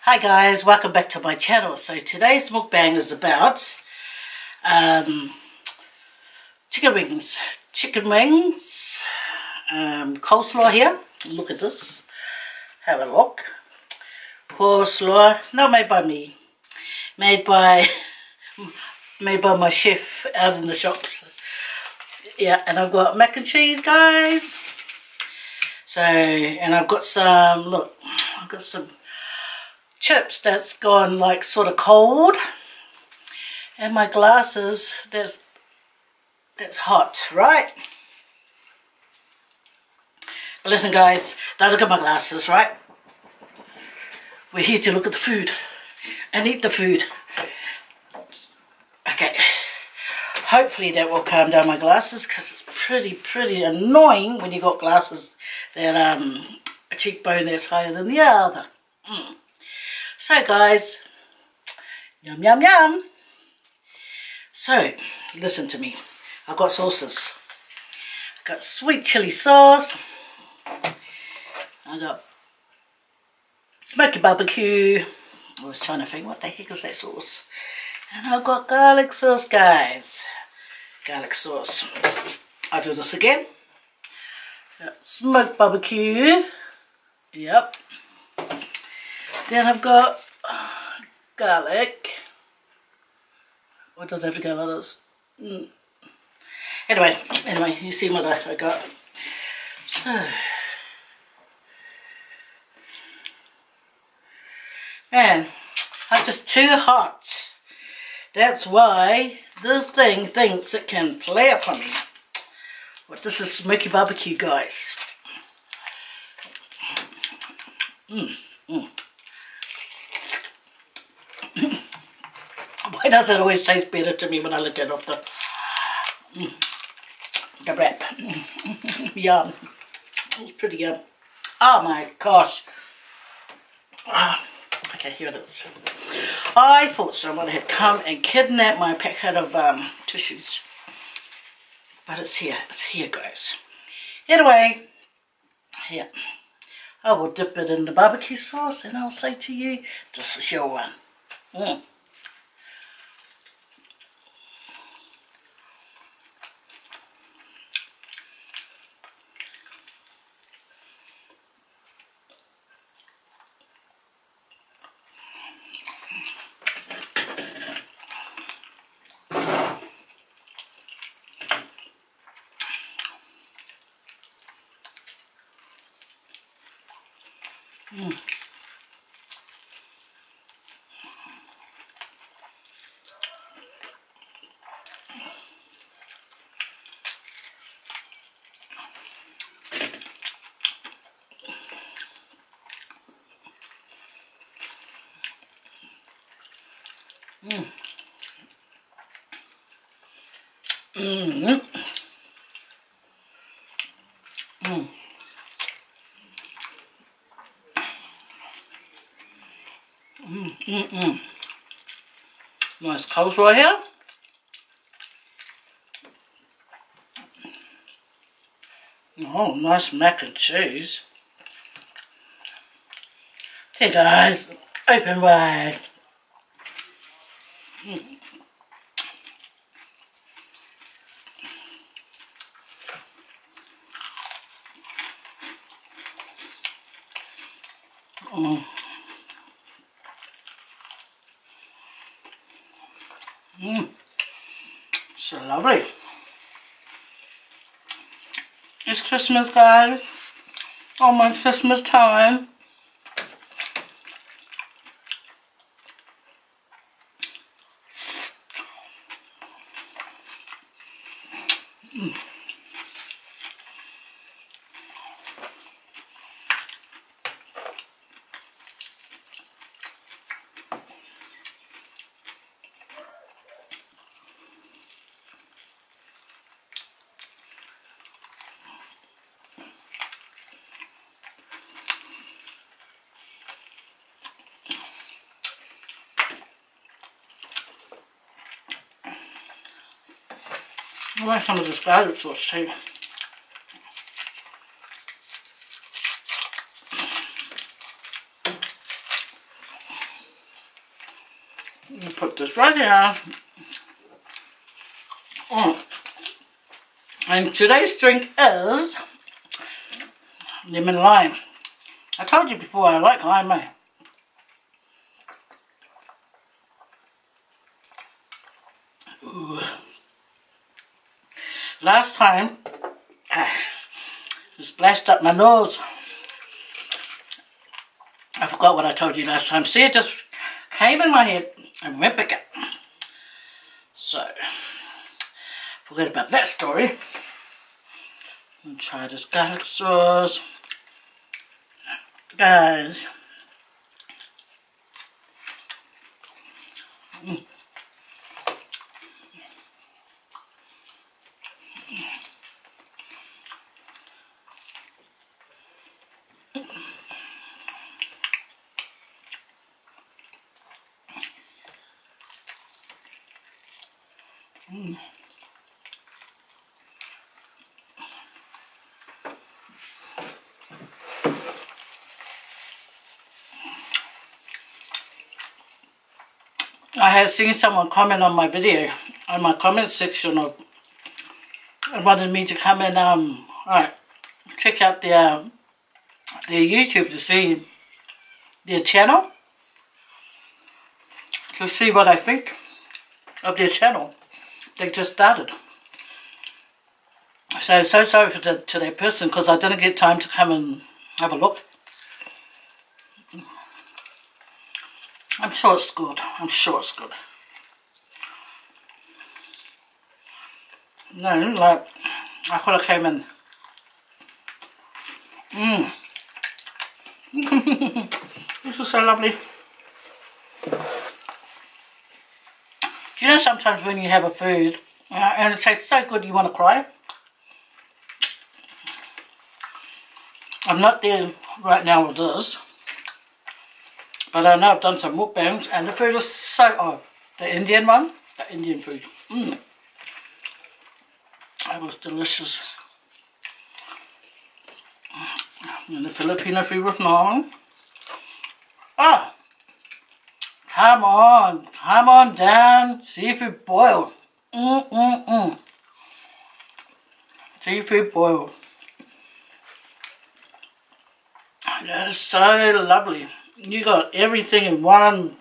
Hi guys, welcome back to my channel. So today's mukbang is about chicken wings, coleslaw here. Look at this, have a look. Coleslaw, not made by me, made by my chef out in the shops. Yeah, and I've got mac and cheese, guys. So, and I've got some, look, I've got some chips that's gone like sort of cold, and my glasses that's hot, right? But listen guys, don't look at my glasses, right? We're here to look at the food and eat the food. Okay, hopefully that will calm down my glasses, because it's pretty annoying when you got glasses that a cheekbone that's higher than the other. So guys, yum yum yum. So listen to me, I've got sauces. I've got sweet chili sauce, I got smoky barbecue, I was trying to think what the heck is that sauce, and I've got garlic sauce, guys. Garlic sauce. I'll do this again. Got smoked barbecue, yep. Then I've got garlic. What does it have to go like this? Anyway, you see what I got. So, man, I'm just too hot. That's why this thing thinks it can play upon me. But this is smoky barbecue, guys. Why does it always taste better to me when I look at it off the wrap? Yum. It's pretty yum. Oh my gosh. Okay, here it is. I thought someone had come and kidnapped my packet of tissues. But it's here, guys. Anyway, here. I will dip it in the barbecue sauce and I'll say to you, this is your one. Nice coleslaw here. Oh, nice mac and cheese. Hey guys, open wide. So lovely. It's Christmas, guys. Almost Christmas time. I like some of this garlic sauce too. You put this right here. And today's drink is lemon lime. I told you before I like lime, eh? Ooh. Last time, it splashed up my nose. I forgot what I told you last time. See, it just came in my head and went back up. So, forget about that story. And try this garlic sauce. Guys. I had seen someone comment on my video, on my comment section, of wanted me to come and check out their YouTube to see their channel, to see what I think of their channel. They just started. So sorry to that person, because I didn't get time to come and have a look. I'm sure it's good. I'm sure it's good. No, like, I could have came in. This is so lovely. Do you know sometimes when you have a food and it tastes so good you want to cry? I'm not there right now with this. But I know I've done some mukbangs and the food is so, the Indian one, the Indian food. That was delicious. And the Filipino food was nice. Come on down, seafood boil. Seafood boil. That is so lovely. You got everything in one.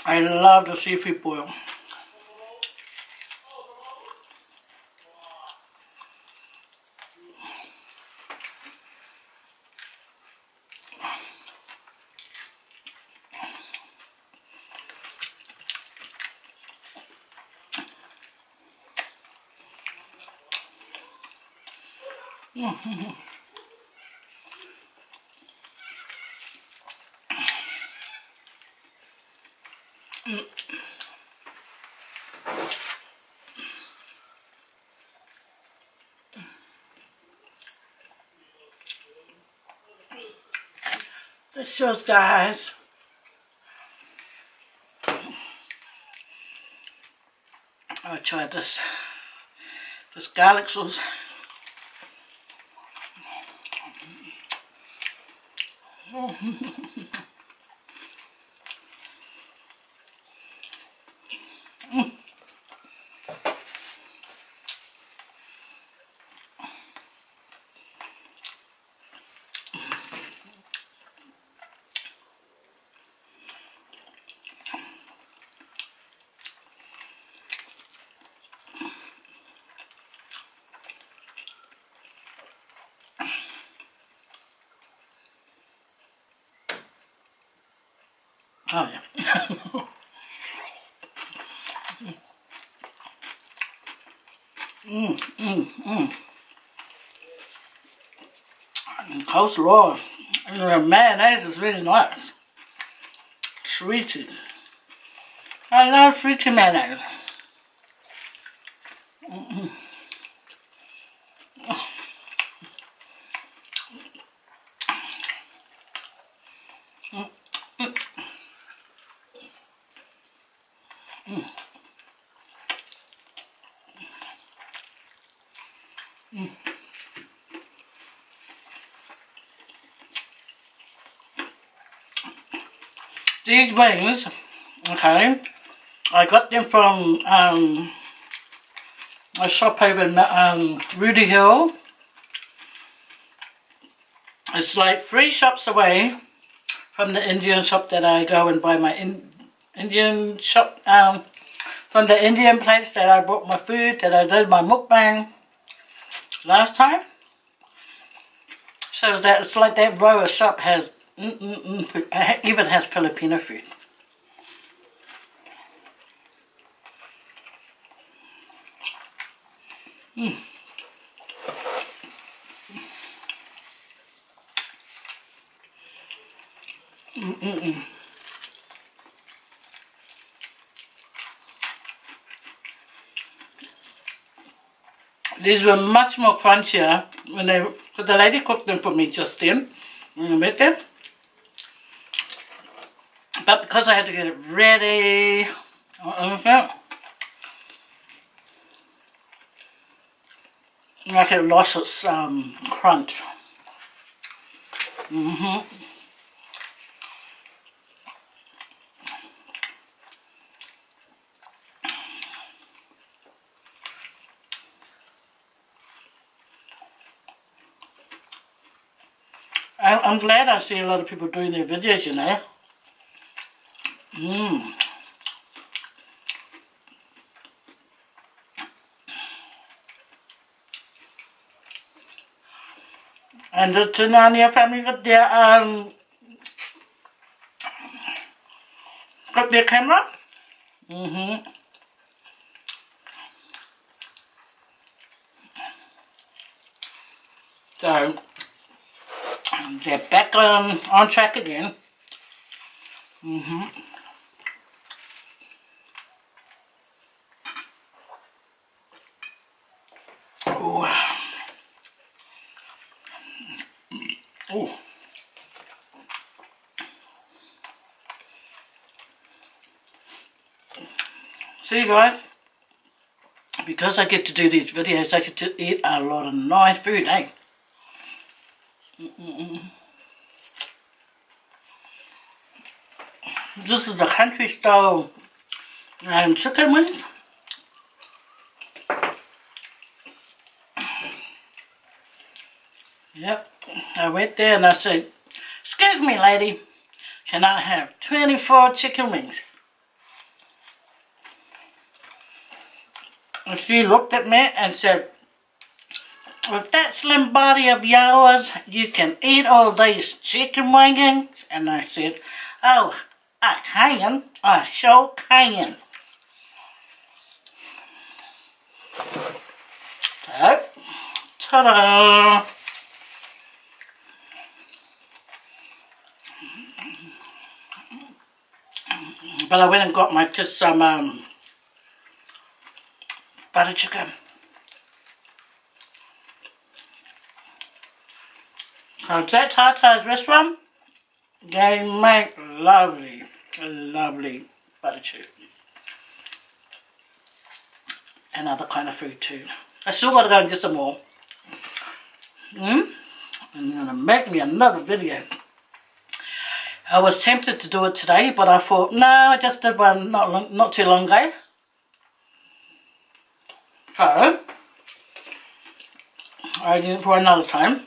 I love the seafood boil. This yours, guys. I tried this garlic sauce. Oh yeah. And coleslaw. And the mayonnaise is really nice. Sweetie. I love sweetie mayonnaise. Mm. These wings, okay, I got them from a shop over in Rudy Hill. It's like 3 shops away from the Indian shop that I go and buy my Indian shop, from the Indian place that I bought my food, that I did my mukbang last time. So that it's like that row of shop has food. It even has Filipino food. These were much more crunchier when because the lady cooked them for me just then when I met them. But because I had to get it ready, like it lost its crunch. I'm glad I see a lot of people doing their videos, you know. And the Tunania family got their camera. So they're back on track again. Oh. See guys, because I get to do these videos, I get to eat a lot of nice food, eh? This is the country style chicken wings. Yep, I went there and I said, "Excuse me lady, can I have 24 chicken wings?" And she looked at me and said, "With that slim body of yours, you can eat all these chicken wings?" And I said, "Oh, I can. I sure can." So, ta-da! But I went and got my kids some butter chicken. So that Tata's restaurant, they make lovely butter chicken. And other kind of food too. I still got to go and get some more. And I'm going to make me another video. I was tempted to do it today, but I thought, no, I just did one not too long ago. So, I did it for another time.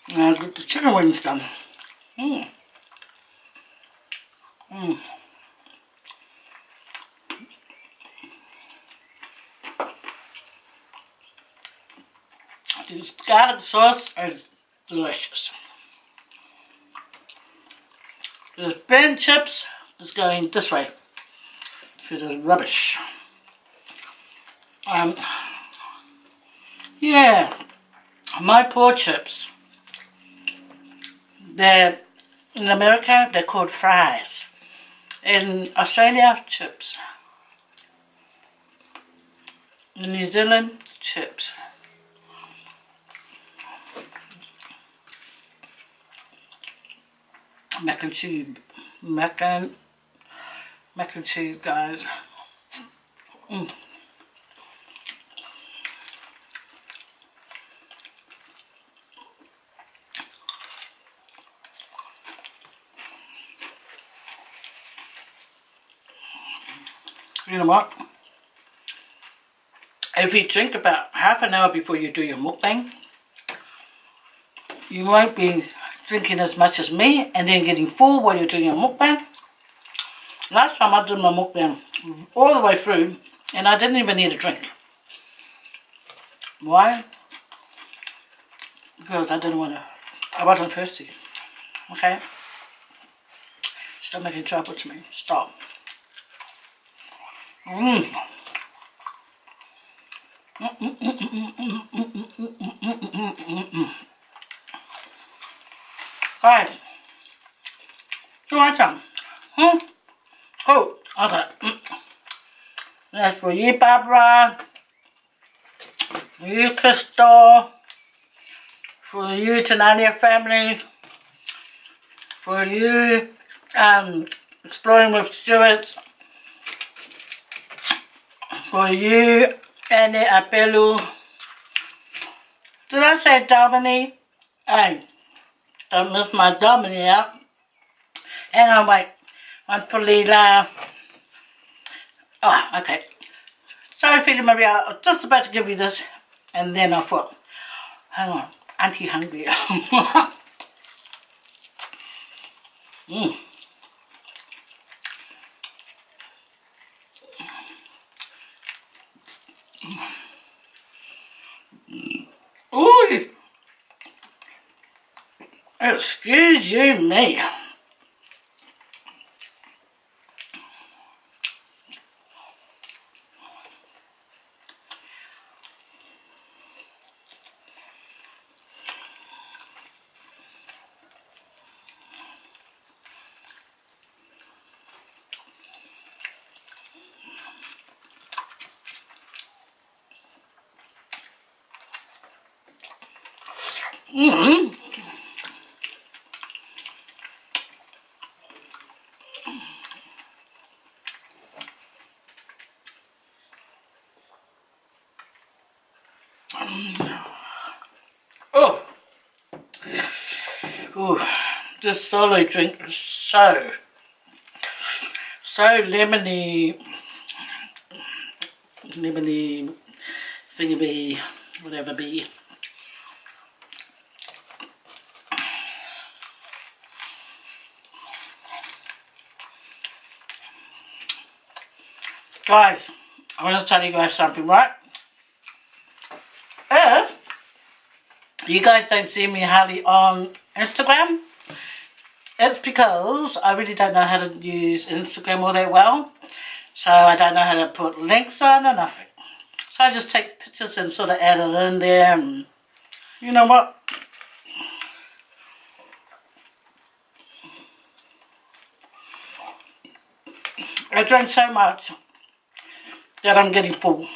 And I got the chicken wings done. This garlic sauce is delicious. The burnt chips is going this way to the rubbish. Yeah, my poor chips. They're in America they're called fries. In Australia, chips. In New Zealand, chips. Mac and cheese, mac and cheese, guys. You know what? If you drink about half an hour before you do your mukbang, you won't be drinking as much as me and then getting full while you're doing your mukbang. Last time I did my mukbang all the way through and I didn't even need a drink. Why? Because I didn't want to, I wasn't thirsty. Okay? Stop making trouble to me. Stop. Guys, do you want some? Cool. Okay. That's for you, Barbara. For you, Crystal. For you, Tanania family. For you, Exploring with Stuart. For you, Annie Apelu. Did I say Dominique? Hey, don't miss my Dominique out. Hang on, wait. One for Leela. Oh, okay. Sorry, Philly Maria. I was just about to give you this. And then I thought, hang on, Auntie hungry. Ooh, excuse you me. Oh, this solo drink is so lemony, thingy whatever be. Guys, I want to tell you guys something, right? If you guys don't see me hardly on Instagram, it's because I really don't know how to use Instagram all that well. So I don't know how to put links on or nothing. So I just take pictures and sort of add it in there. And you know what? I drank so much that I'm getting full.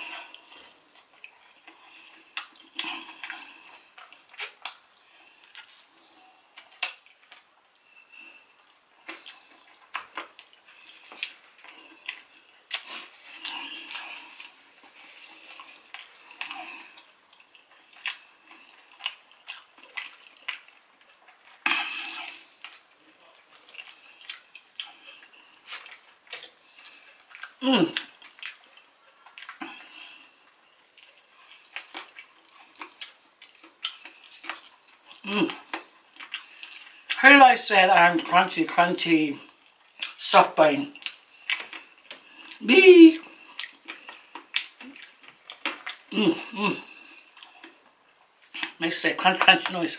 Who likes that crunchy soft bone? Me. Makes that crunch noise.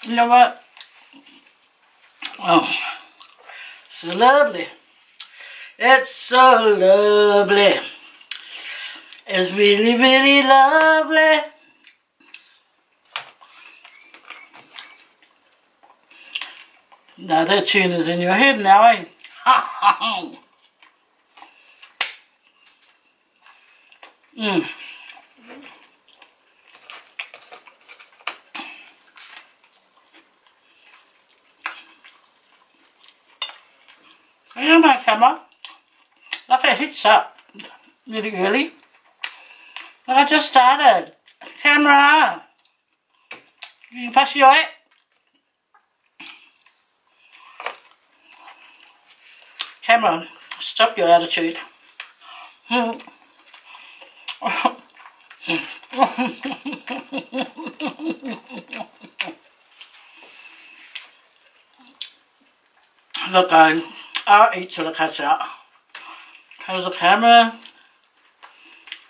You know what? Oh, so lovely. It's so lovely. It's really, really lovely. Now that tune is in your head now, eh? Yeah, my camera. Look, it hits up really early. Look, I just started. Camera. You can pass your it. Camera, stop your attitude. Look, I'll eat till it cuts out. Here's the camera.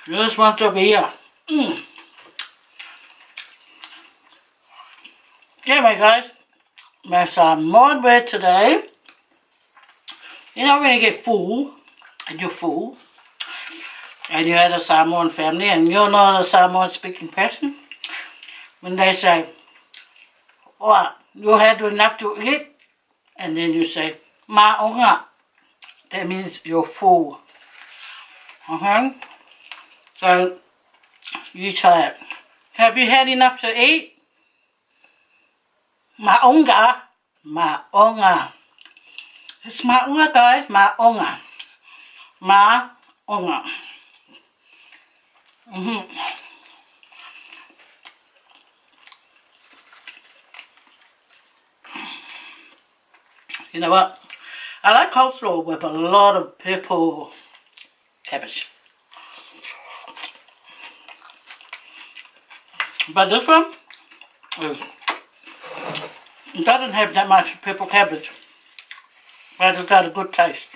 You just want to be here. Anyway, guys, my Samoan word today. You know when you get full, and you're full, and you had a Samoan family, and you're not a Samoan speaking person, when they say, oh, you had enough to eat, and then you say, ma'onga, that means you're full. So, you try it. Have you had enough to eat? Ma'onga, ma'onga. It's ma'onga, guys, ma'onga. Ma'onga. You know what? I like coleslaw with a lot of purple cabbage. But this one, it doesn't have that much purple cabbage. But it's got a good taste.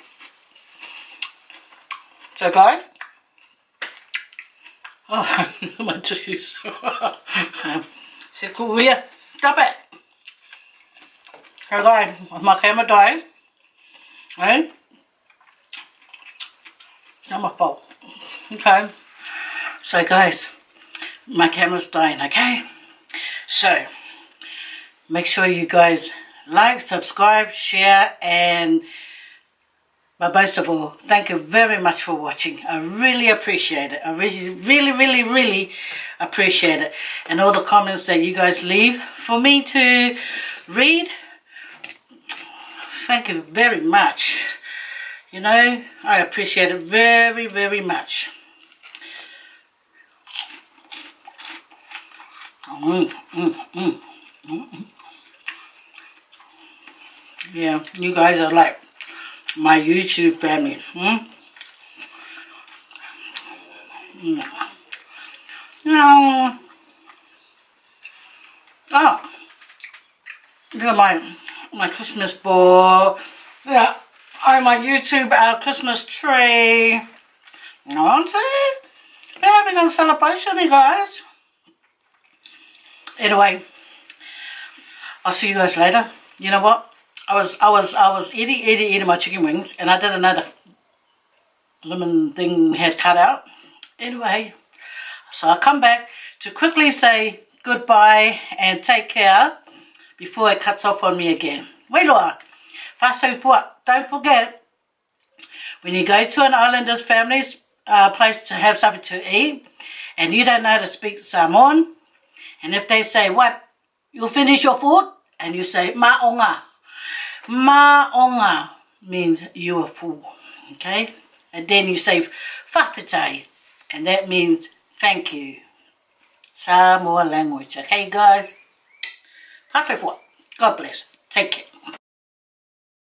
So guys, oh, my tissues. C'est cool, yeah. Stop it. So guys, my camera dies. Right? It's not my fault. Okay. So guys, my camera's dying, okay? So, make sure you guys like, subscribe, share, but most of all, thank you very much for watching. I really appreciate it. I really appreciate it. And all the comments that you guys leave for me to read. Thank you very much. You know, I appreciate it very much. Yeah, you guys are like my YouTube family. No. Oh, look at my Christmas ball. Yeah, my YouTube Christmas tree. You know what I'm saying? We're having a celebration, you guys. Anyway, I'll see you guys later. You know what? I was eating my chicken wings, and I didn't know the lemon thing had cut out. Anyway, so I'll come back to quickly say goodbye and take care before it cuts off on me again. Wailoa, whāsau fua. Don't forget, when you go to an islander's family's place to have something to eat, and you don't know how to speak Samoan, and if they say, what, you finish your food? And you say, ma'onga. Ma'onga means you are full, okay? And then you say, whawhitai, and that means thank you. Samoa language, okay guys? God bless. Take care.